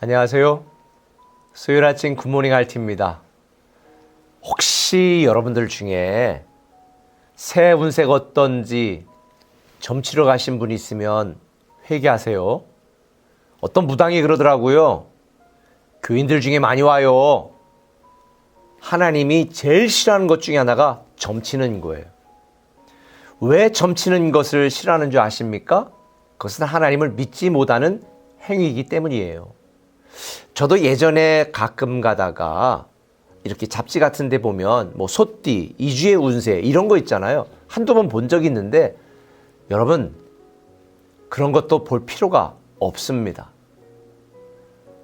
안녕하세요. 수요일 아침 굿모닝 RT입니다. 혹시 여러분들 중에 새해 운세가 어떤지 점치러 가신 분이 있으면 회개하세요. 어떤 무당이 그러더라고요. 교인들 중에 많이 와요. 하나님이 제일 싫어하는 것 중에 하나가 점치는 거예요. 왜 점치는 것을 싫어하는 줄 아십니까? 그것은 하나님을 믿지 못하는 행위이기 때문이에요. 저도 예전에 가끔 가다가 이렇게 잡지 같은 데 보면 뭐 소띠, 이주의 운세 이런 거 있잖아요. 한두 번 본 적이 있는데 여러분 그런 것도 볼 필요가 없습니다.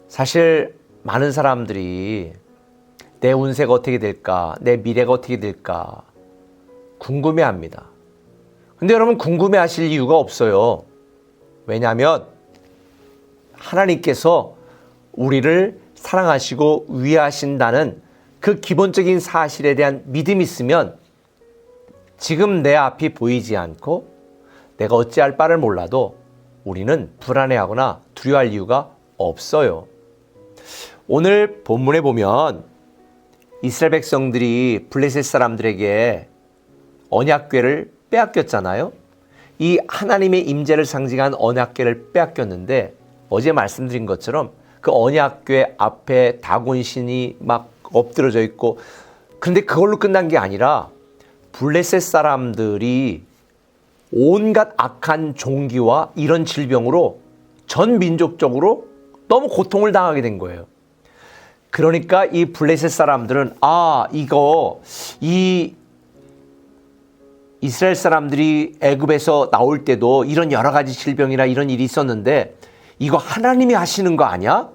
사실 많은 사람들이 내 운세가 어떻게 될까, 내 미래가 어떻게 될까 궁금해합니다. 근데 여러분 궁금해하실 이유가 없어요. 왜냐하면 하나님께서 우리를 사랑하시고 위하신다는 그 기본적인 사실에 대한 믿음이 있으면 지금 내 앞이 보이지 않고 내가 어찌할 바를 몰라도 우리는 불안해하거나 두려워할 이유가 없어요. 오늘 본문에 보면 이스라엘 백성들이 블레셋 사람들에게 언약궤를 빼앗겼잖아요. 이 하나님의 임재를 상징한 언약궤를 빼앗겼는데 어제 말씀드린 것처럼 그 언약궤 앞에 다곤신이 막 엎드려져 있고, 그런데 그걸로 끝난 게 아니라 블레셋 사람들이 온갖 악한 종기와 이런 질병으로 전 민족적으로 너무 고통을 당하게 된 거예요. 그러니까 이 블레셋 사람들은 이 이스라엘 사람들이 애굽에서 나올 때도 이런 여러 가지 질병이나 이런 일이 있었는데 이거 하나님이 하시는 거 아니야?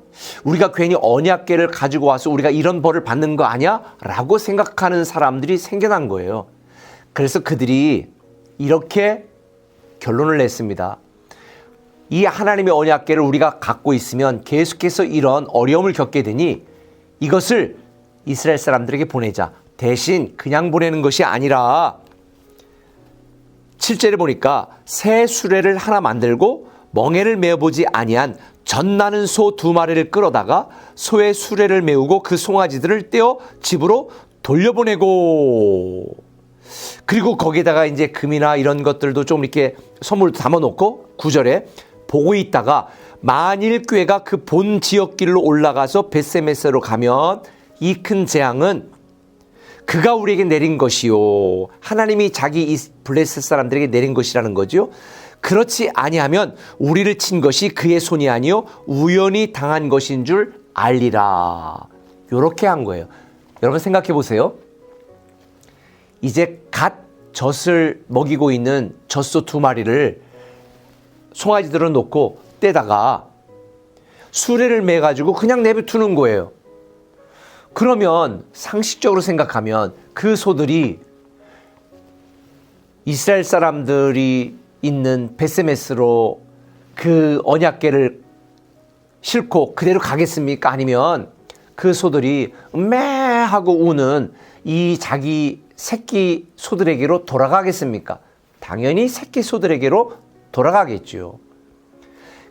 우리가 괜히 언약궤를 가지고 와서 우리가 이런 벌을 받는 거 아니야? 라고 생각하는 사람들이 생겨난 거예요. 그래서 그들이 이렇게 결론을 냈습니다. 이 하나님의 언약궤를 우리가 갖고 있으면 계속해서 이런 어려움을 겪게 되니 이것을 이스라엘 사람들에게 보내자. 대신 그냥 보내는 것이 아니라 7절에 보니까 새 수레를 하나 만들고 멍에를 메어보지 아니한 젖나는 소 2마리를 끌어다가 소의 수레를 메우고 그 송아지들을 떼어 집으로 돌려보내고, 그리고 거기에다가 이제 금이나 이런 것들도 좀 이렇게 선물 담아놓고 9절에 보고 있다가 만일 꾀가 그 본 지역길로 올라가서 벳세메스로 가면 이 큰 재앙은 그가 우리에게 내린 것이요, 하나님이 자기 이 블레셋 사람들에게 내린 것이라는 거죠. 그렇지 아니하면 우리를 친 것이 그의 손이 아니요 우연히 당한 것인 줄 알리라. 이렇게 한 거예요. 여러분 생각해 보세요. 이제 갓 젖을 먹이고 있는 젖소 2마리를 송아지들을 놓고 떼다가 수레를 매가지고 그냥 내버두는 거예요. 그러면 상식적으로 생각하면 그 소들이 이스라엘 사람들이 있는 벳세메스로 그 언약궤를 싣고 그대로 가겠습니까? 아니면 그 소들이 매 하고 우는 이 자기 새끼 소들에게로 돌아가겠습니까? 당연히 새끼 소들에게로 돌아가겠죠.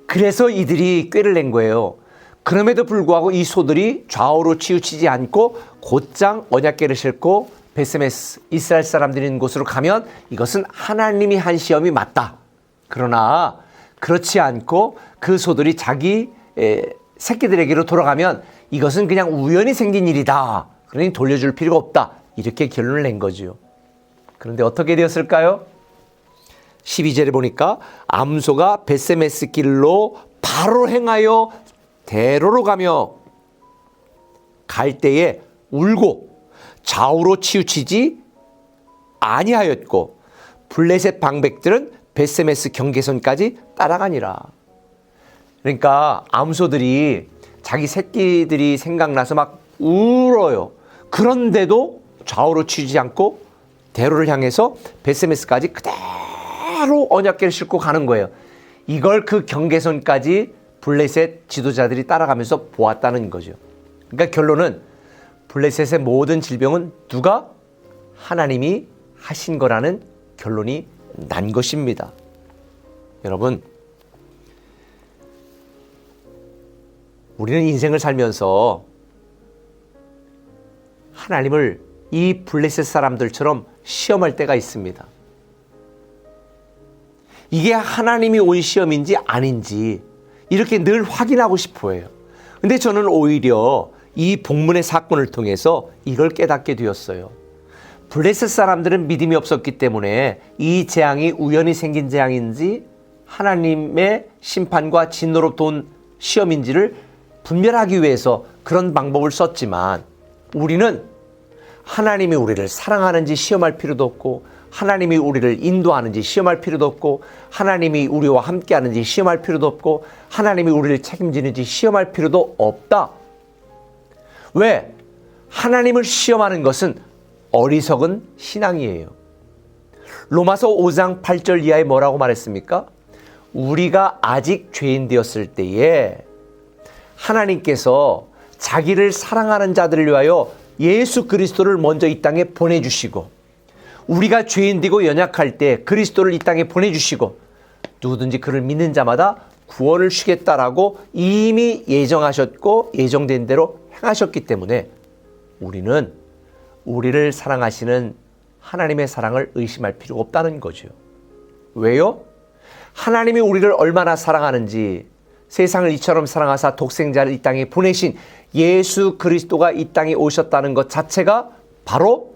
그래서 이들이 꾀를 낸 거예요. 그럼에도 불구하고 이 소들이 좌우로 치우치지 않고 곧장 언약궤를 싣고 벳세메스 이스라엘 사람들이 있는 곳으로 가면 이것은 하나님이 한 시험이 맞다. 그러나 그렇지 않고 그 소들이 자기 새끼들에게로 돌아가면 이것은 그냥 우연히 생긴 일이다. 그러니 돌려줄 필요가 없다. 이렇게 결론을 낸 거죠. 그런데 어떻게 되었을까요? 12절에 보니까 암소가 벳세메스 길로 바로 행하여 대로로 가며 갈 때에 울고 좌우로 치우치지 아니하였고 블레셋 방백들은 벳세메스 경계선까지 따라가니라. 그러니까 암소들이 자기 새끼들이 생각나서 막 울어요. 그런데도 좌우로 치우치지 않고 대로를 향해서 벳세메스까지 그대로 언약궤를 싣고 가는 거예요. 이걸 그 경계선까지 블레셋 지도자들이 따라가면서 보았다는 거죠. 그러니까 결론은 블레셋의 모든 질병은 누가? 하나님이 하신 거라는 결론이 난 것입니다. 여러분, 우리는 인생을 살면서 하나님을 이 블레셋 사람들처럼 시험할 때가 있습니다. 이게 하나님이 온 시험인지 아닌지 이렇게 늘 확인하고 싶어 해요. 근데 저는 오히려 이 복문의 사건을 통해서 이걸 깨닫게 되었어요. 블레셋 사람들은 믿음이 없었기 때문에 이 재앙이 우연히 생긴 재앙인지 하나님의 심판과 진노로 온 시험인지를 분별하기 위해서 그런 방법을 썼지만, 우리는 하나님이 우리를 사랑하는지 시험할 필요도 없고, 하나님이 우리를 인도하는지 시험할 필요도 없고, 하나님이 우리와 함께하는지 시험할 필요도 없고, 하나님이 우리를 책임지는지 시험할 필요도 없다. 왜? 하나님을 시험하는 것은 어리석은 신앙이에요. 로마서 5장 8절 이하에 뭐라고 말했습니까? 우리가 아직 죄인 되었을 때에 하나님께서 자기를 사랑하는 자들을 위하여 예수 그리스도를 먼저 이 땅에 보내주시고, 우리가 죄인 되고 연약할 때 그리스도를 이 땅에 보내주시고, 누구든지 그를 믿는 자마다 구원을 주겠다라고 이미 예정하셨고 예정된 대로 행하셨기 때문에 우리는 우리를 사랑하시는 하나님의 사랑을 의심할 필요가 없다는 거죠. 왜요? 하나님이 우리를 얼마나 사랑하는지, 세상을 이처럼 사랑하사 독생자를 이 땅에 보내신 예수 그리스도가 이 땅에 오셨다는 것 자체가 바로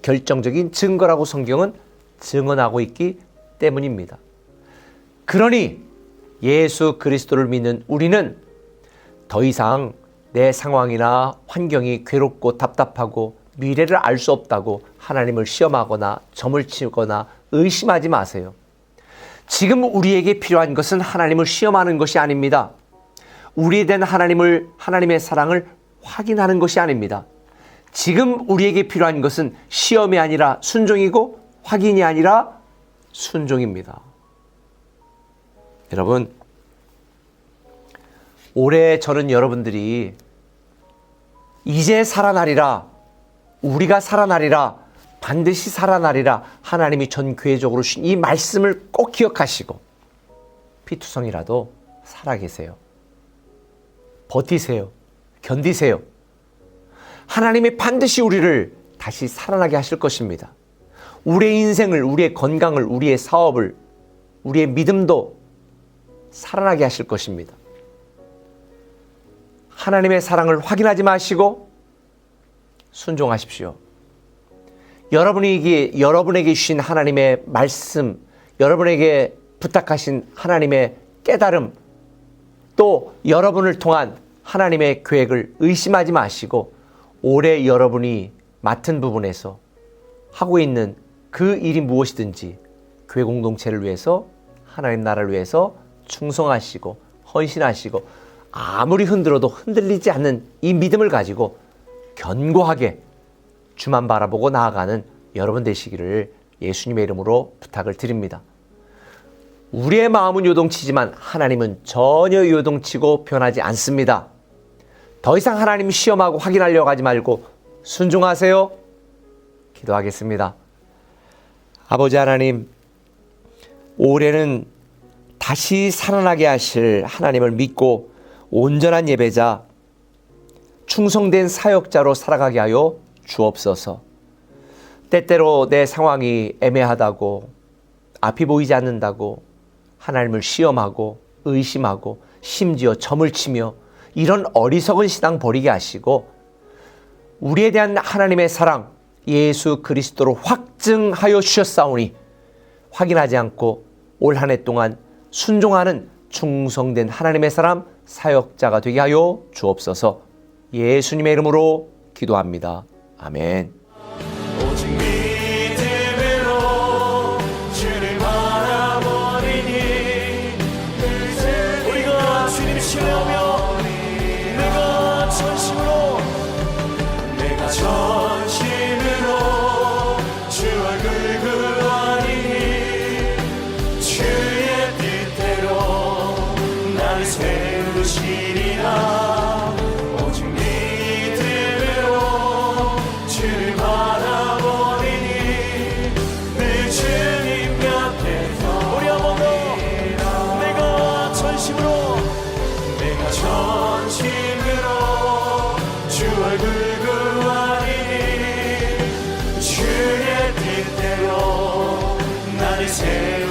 결정적인 증거라고 성경은 증언하고 있기 때문입니다. 그러니 예수 그리스도를 믿는 우리는 더 이상 내 상황이나 환경이 괴롭고 답답하고 미래를 알 수 없다고 하나님을 시험하거나 점을 치거나 의심하지 마세요. 지금 우리에게 필요한 것은 하나님을 시험하는 것이 아닙니다. 우리에 대한 하나님의 사랑을 확인하는 것이 아닙니다. 지금 우리에게 필요한 것은 시험이 아니라 순종이고 확인이 아니라 순종입니다. 여러분, 올해 저는 여러분들이 이제 살아나리라, 우리가 살아나리라, 반드시 살아나리라 하나님이 전 교회적으로 주신 이 말씀을 꼭 기억하시고 피투성이라도 살아계세요. 버티세요. 견디세요. 하나님이 반드시 우리를 다시 살아나게 하실 것입니다. 우리의 인생을, 우리의 건강을, 우리의 사업을, 우리의 믿음도 살아나게 하실 것입니다. 하나님의 사랑을 확인하지 마시고 순종하십시오. 여러분에게 주신 하나님의 말씀, 여러분에게 부탁하신 하나님의 깨달음, 또 여러분을 통한 하나님의 계획을 의심하지 마시고 올해 여러분이 맡은 부분에서 하고 있는 그 일이 무엇이든지 교회 공동체를 위해서, 하나님 나라를 위해서 충성하시고 헌신하시고 아무리 흔들어도 흔들리지 않는 이 믿음을 가지고 견고하게 주만 바라보고 나아가는 여러분 되시기를 예수님의 이름으로 부탁을 드립니다. 우리의 마음은 요동치지만 하나님은 전혀 요동치고 변하지 않습니다. 더 이상 하나님 시험하고 확인하려고 하지 말고 순종하세요. 기도하겠습니다. 아버지 하나님, 올해는 다시 살아나게 하실 하나님을 믿고 온전한 예배자, 충성된 사역자로 살아가게 하여 주옵소서. 때때로 내 상황이 애매하다고, 앞이 보이지 않는다고 하나님을 시험하고 의심하고 심지어 점을 치며 이런 어리석은 신앙 버리게 하시고 우리에 대한 하나님의 사랑 예수 그리스도로 확증하여 주셨사오니 확인하지 않고 올 한 해 동안 순종하는 충성된 하나님의 사람 사역자가 되게 하여 주옵소서. 예수님의 이름으로 기도합니다. 아멘. 오직 믿음으로 주를 바라보리니 우리가 주님 신뢰하며 내가 전심으로 주 얼굴 구하리니 주의 뜻대로 나를 세우시리라. 오직 믿음으로 주를 바라보리니 늘 주님 곁에서 우리 한 번 더 내가 전심으로 굴구하리니 주의 뜻대로 나를 새